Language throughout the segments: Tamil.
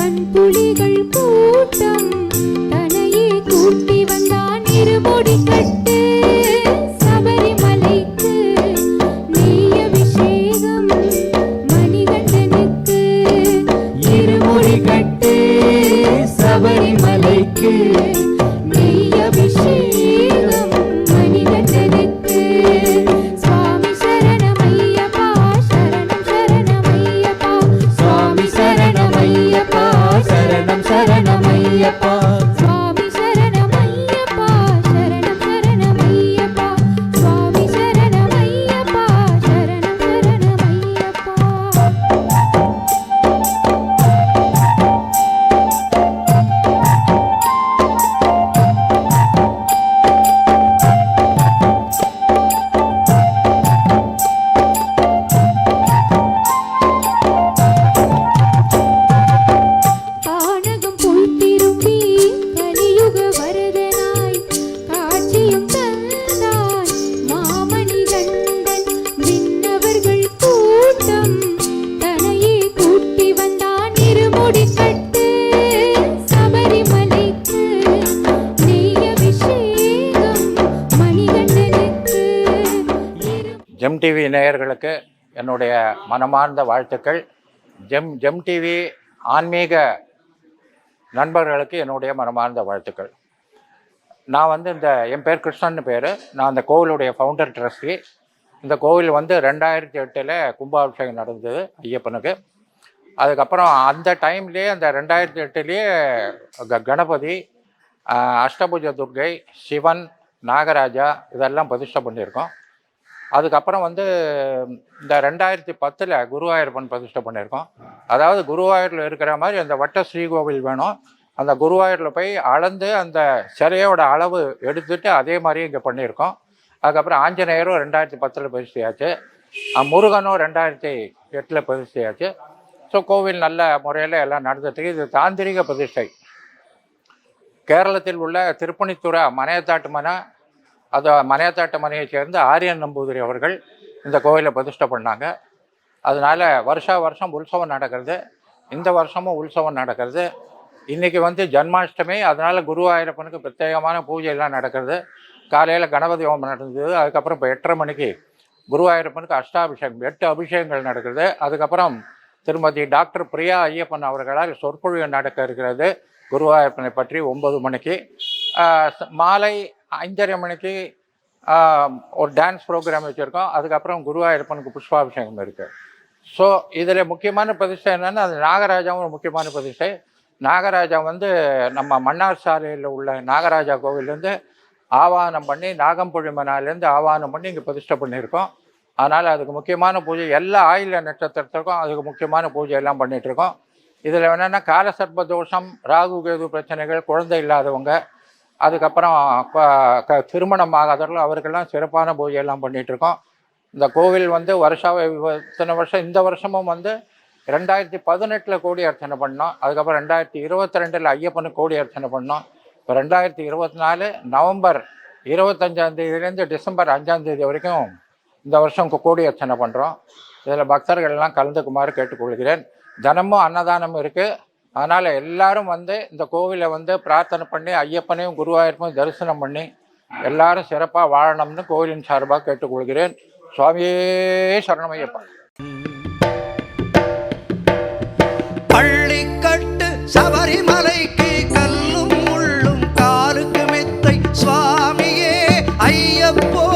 மண்புலிகள் கூட்டம் தனையே கூட்டி வந்தான் இருமுடி கட்டு சபரிமலைக்கு நெய் அபிஷேகம் மணிகண்டனுக்கு இருமுடி கட்டு சபரிமலைக்கு நெய் அபிஷேகம் மணிகண்டனுக்கு சுவாமி சரணமையப்பா சரணம் சரணமையப்பா சுவாமி சரணமையப்பா சரணம் சரணமையப்பா சுவாமி சரணமையப்பா சரணம் சரணமையப்பா சுவாமி சரணமையப்பா சரணம் சரணமையப்பா. கானகம் புல் திரும்பி கலியுக வரதனாய் காட்சியும் தந்தான் மாமணிகண்டன் விண்ணவர்கள் கூட்டம் தனையே கூட்டி வந்தான் இருமுடி கட்டு சபரிமலைக்கு நெய் அபிஷேகம் மணிகண்டனுக்கு ஜெம் டிவி நேயர்களுக்கு என்னுடைய மனமார்ந்த வாழ்த்துக்கள். ஜெம் டிவி ஆன்மீக நண்பர்களுக்கு என்னுடைய மனமார்ந்த வாழ்த்துக்கள். நான் வந்து என் பேர் கிருஷ்ணன் பேர். நான் அந்த கோவிலுடைய ஃபவுண்டர் ட்ரஸ்டி. இந்த கோவில் வந்து 2008 கும்பாபிஷேகம் நடந்தது ஐயப்பனுக்கு. அதுக்கப்புறம் அந்த டைம்லேயே அந்த 2008 கணபதி, அஷ்டபுஜ துர்க்கை, சிவன், நாகராஜா இதெல்லாம் பிரதிஷ்டை பண்ணியிருக்கோம். அதுக்கப்புறம் வந்து இந்த 2010 குருவாயூரப்பன் பிரதிஷ்டை பண்ணியிருக்கோம். அதாவது குருவாயூரில் இருக்கிற மாதிரி அந்த வட்ட ஸ்ரீகோவில் வேணும். அந்த குருவாயூரில் போய் அளந்து அந்த சிலையோட அளவு எடுத்துட்டு அதே மாதிரி இங்கே பண்ணியிருக்கோம். அதுக்கப்புறம் ஆஞ்சநேயரும் 2010 பிரதிஷ்டையாச்சு. முருகனும் 2008 பிரதிஷ்டையாச்சு. ஸோ கோவில் நல்ல முறையில் எல்லாம் நடந்துட்டு. இது தாந்திரிக பிரதிஷ்டை. கேரளத்தில் உள்ள திருப்பணித்துறை மனையத்தாட்டு மனை, அது மனையத்தாட்டு மனையை சேர்ந்த ஆரியன் நம்பூதிரி அவர்கள் இந்த கோவிலை பிரதிஷ்டை பண்ணாங்க. அதனால் வருஷம் உற்சவம் நடக்கிறது. இந்த வருஷமும் உற்சவம் நடக்கிறது. இன்றைக்கி வந்து ஜன்மாஷ்டமி. அதனால் குருவாயூரப்பனுக்கு பிரத்யேகமான பூஜையெல்லாம் நடக்கிறது. காலையில் கணபதி ஹோமம் நடந்தது. அதுக்கப்புறம் இப்போ 8:30 மணிக்கு குருவாயூரப்பனுக்கு அஷ்டாபிஷேகம் 8 அபிஷேகங்கள் நடக்கிறது. அதுக்கப்புறம் திருமதி டாக்டர் பிரியா ஐயப்பன் அவர்களால் சொற்பொழிவு நடக்க இருக்கிறது குருவாயூரப்பனை பற்றி 9 மணிக்கு. மாலை 5:30 மணிக்கு ஒரு டான்ஸ் ப்ரோக்ராம் வச்சுருக்கோம். அதுக்கப்புறம் குருவாயூரப்பனுக்கு புஷ்பாபிஷேகம் இருக்குது. ஸோ இதில் முக்கியமான பிரதிஷ்டை என்னென்னா அது நாகராஜாவும் ஒரு முக்கியமான பிரதிஷ்டை. நாகராஜா வந்து நம்ம மன்னார் சாலையில் உள்ள நாகராஜா கோவிலேருந்து ஆவாகனம் பண்ணி நாகம்பொழிமனாலேருந்து ஆவாகனம் பண்ணி இங்கே பிரதிஷ்டை பண்ணியிருக்கோம். அதனால் அதுக்கு முக்கியமான பூஜை எல்லா ஆயில்ய நட்சத்திரத்துக்கும் அதுக்கு முக்கியமான பூஜை எல்லாம் பண்ணிகிட்ருக்கோம். இதில் என்னென்னா காலசர்ப்ப தோஷம், ராகு கேது பிரச்சனைகள், குழந்தை இல்லாதவங்க, அதுக்கப்புறம் திருமணம் ஆகாதவர்கள் அவருக்கெல்லாம் சிறப்பான பூஜையெல்லாம் பண்ணிகிட்ருக்கோம். இந்த கோவில் வந்து இத்தனை வருஷம் இந்த வருஷமும் வந்து 2018 கோடி அர்ச்சனை பண்ணோம். அதுக்கப்புறம் 2022 ஐயப்பனுக்கு கோடி அர்ச்சனை பண்ணோம். இப்போ 2024 நவம்பர் 25 டிசம்பர் 5 வரைக்கும் இந்த வருஷம் கோடி அர்ச்சனை பண்ணுறோம். இதில் பக்தர்கள்லாம் கலந்துக்குமாறு கேட்டுக்கொள்கிறேன். தினமும் அன்னதானம் இருக்குது. அதனால் எல்லாரும் வந்து இந்த கோவிலை வந்து பிரார்த்தனை பண்ணி ஐயப்பனையும் குருவாயூரப்பனையும் தரிசனம் பண்ணி எல்லாரும் சிறப்பாக வாழணும்னு கோவிலின் சார்பாக கேட்டுக்கொள்கிறேன். சுவாமியே சரணமையப்பா. பள்ளிக்கட்டு சபரிமலைக்கு கல்லும் முள்ளும் காலுக்கு மெத்தை சுவாமியே ஐயப்போ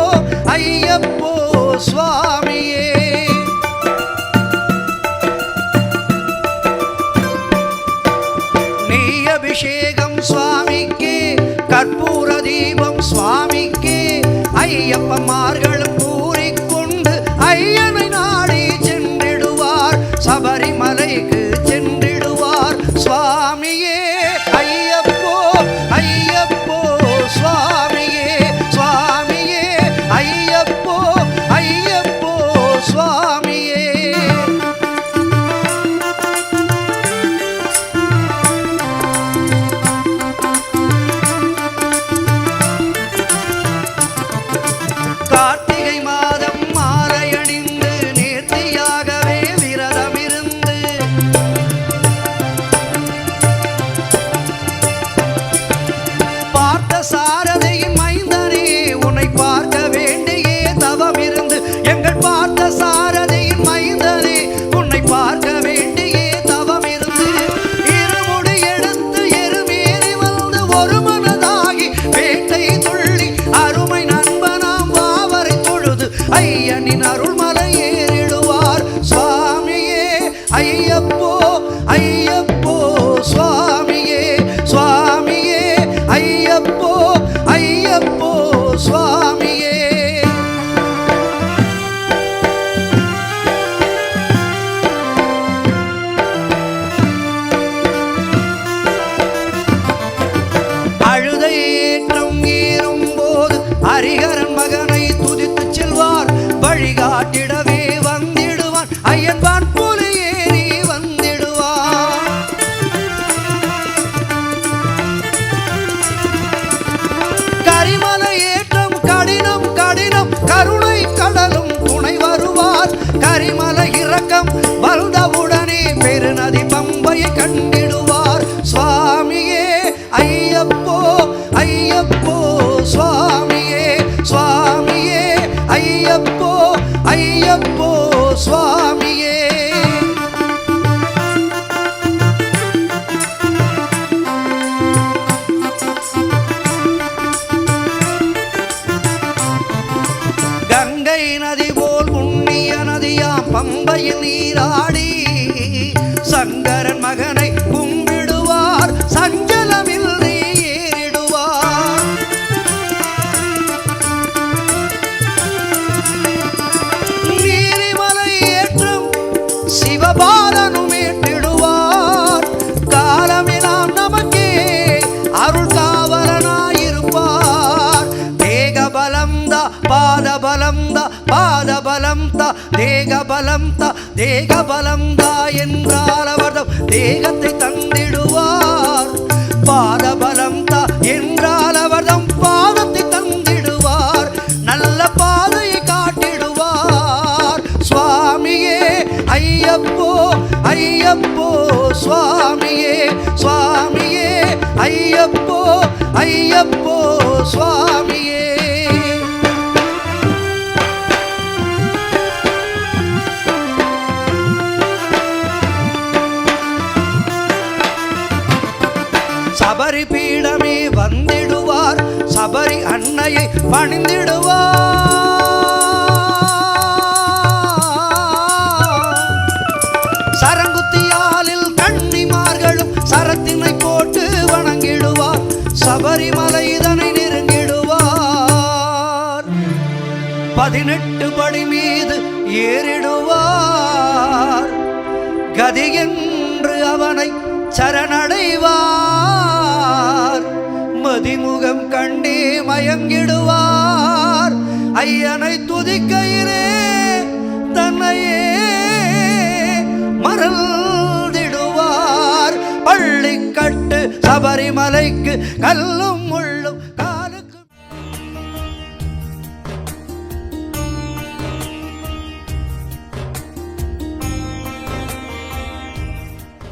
ஐயப்போ சுவாமியே. நெய் அபிஷேகம் சுவாமிக்கு, கற்பூர தீபம் சுவாமிக்கு, ஐயப்பமார்களும் கூறிக்கொண்டு ஐயனை நாடி சென்றிடுவார், சபரிமலைக்கு சென்றிடுவார் சுவாமியே ஐயப்போ ஐயப்போ சுவாமியே சுவாமியே ஐயப்போ ஐயப்போ சுவாமியே. கார்த்திகை மாதம் மாலையணிந்து நேர்த்தியாகவே விரதமிருந்து ஒரு மனதாகி வேட்டை துள்ளி அருமை நண்பனாம் வாவரை தொழுது ஐயனின் அருள்மலை ஏறிடுவார் சுவாமியே ஐயப்போ ஐயப்போ சுவாமியே சுவாமியே ஐயப்போ ஐயப்போ சுவாமியே. ஹரிஹரன் மகனை துதித்து செல்வார் வழிகாட்டிடவே வந்திடுவான் ஐயன் வான்போல ஏறி வந்திடுவான். கரிமலை ஏற்றம் கடினம் கடினம் கருணை கடலும் துணை வருவார். கரிமலை இறக்கம் வந்தவுடனே பெருநதி பம்பையை கண்டிடுவார் சுவாமியே ஐயப்போ ஐயப்போ சுவாமியே சுவாமியே ஐயப்போ ஐயப்போ சுவாமியே. கங்கை நதி போல் புண்ணிய நதியாம் பம்பையில் நீராடி சங்கரன் மகனை கும்பிடுவார் சஞ்சலமில் பாலனும் ஏற்றிடுவார். காலமெல்லாம் நமக்கே அருள் காவலனாயிருப்பார். தேக பலம்தா பாத பலம்தா பாத பலம்தா தேக பலம்தா தேக பலம்தா என்றால் அவர்தம் தேகத்தை தந்திடுவார். பாத பலம்தா என்றால் அவர்தம் பாதத்தை தந்திடுவார். நல்ல பாதையை காட்டிடுவார் சுவாமியே ஐயப்போ ஐயப்போ சுவாமியே சுவாமியே ஐயப்போ ஐயப்போ சுவாமியே. சபரி பீடமே வந்திடுவார். சபரி அன்னையை பணிந்திடுவார். சரங்குத்தியாலில் கன்னிமார்களும் சரத்தினை போட்டு வணங்கிடுவார். சபரிமலை இதனை நெருங்கிடுவார். 18 படி மீது ஏறிடுவார். கதி என்று அவனை சரணடைவார். மதிமுகம் கண்டே மயங்கிடுவார். ஐயனை துதிக்கையிலே தன்னையே மறந்திடுவார். பள்ளிக்கட்டு சபரிமலைக்கு கல்லும்